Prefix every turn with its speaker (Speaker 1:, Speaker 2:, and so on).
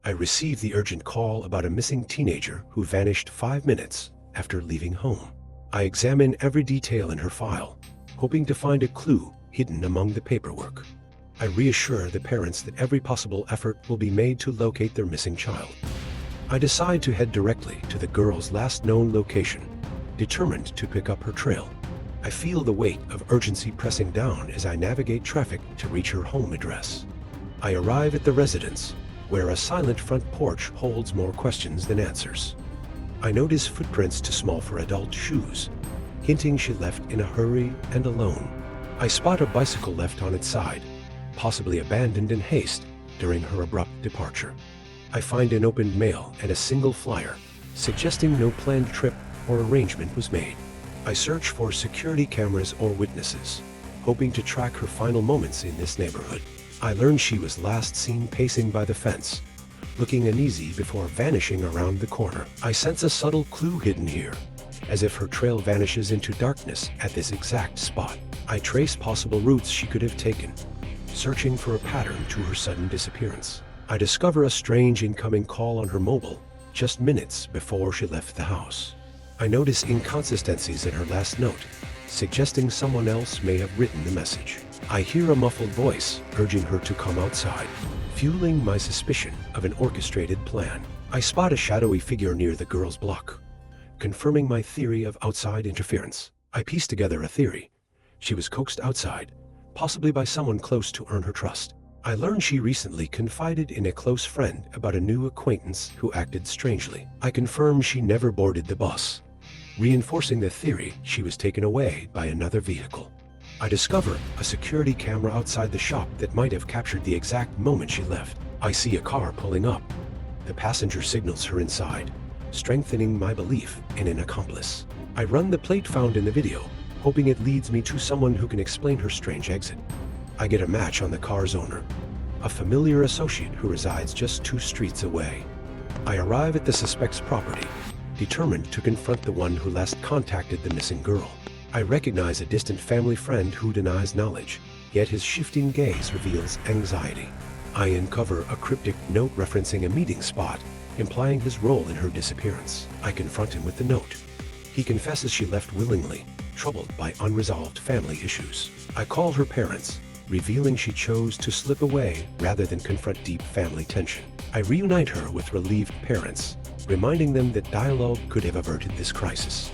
Speaker 1: I received the urgent call about a missing teenager who vanished 5 minutes after leaving home. I examine every detail in her file, hoping to find a clue hidden among the paperwork. I reassure the parents that every possible effort will be made to locate their missing child. I decide to head directly to the girl's last known location, determined to pick up her trail. I feel the weight of urgency pressing down as I navigate traffic to reach her home address. I arrive at the residence, where a silent front porch holds more questions than answers. I notice footprints too small for adult shoes, hinting she left in a hurry and alone. I spot a bicycle left on its side, possibly abandoned in haste during her abrupt departure. I find an opened mail and a single flyer, suggesting no planned trip or arrangement was made. I search for security cameras or witnesses, hoping to track her final moments in this neighborhood. I learn she was last seen pacing by the fence, looking uneasy before vanishing around the corner. I sense a subtle clue hidden here, as if her trail vanishes into darkness at this exact spot. I trace possible routes she could have taken, searching for a pattern to her sudden disappearance. I discover a strange incoming call on her mobile just minutes before she left the house. I notice inconsistencies in her last note, suggesting someone else may have written the message. I hear a muffled voice urging her to come outside, fueling my suspicion of an orchestrated plan. I spot a shadowy figure near the girl's block, confirming my theory of outside interference. I piece together a theory. She was coaxed outside, possibly by someone close to earn her trust. I learned she recently confided in a close friend about a new acquaintance who acted strangely. I confirm she never boarded the bus, reinforcing the theory she was taken away by another vehicle. I discover a security camera outside the shop that might have captured the exact moment she left. I see a car pulling up. The passenger signals her inside, strengthening my belief in an accomplice. I run the plate found in the video, hoping it leads me to someone who can explain her strange exit. I get a match on the car's owner, a familiar associate who resides just 2 streets away. I arrive at the suspect's property, determined to confront the one who last contacted the missing girl. I recognize a distant family friend who denies knowledge, yet his shifting gaze reveals anxiety. I uncover a cryptic note referencing a meeting spot, implying his role in her disappearance. I confront him with the note. He confesses she left willingly, troubled by unresolved family issues. I call her parents, revealing she chose to slip away rather than confront deep family tension. I reunite her with relieved parents, reminding them that dialogue could have averted this crisis.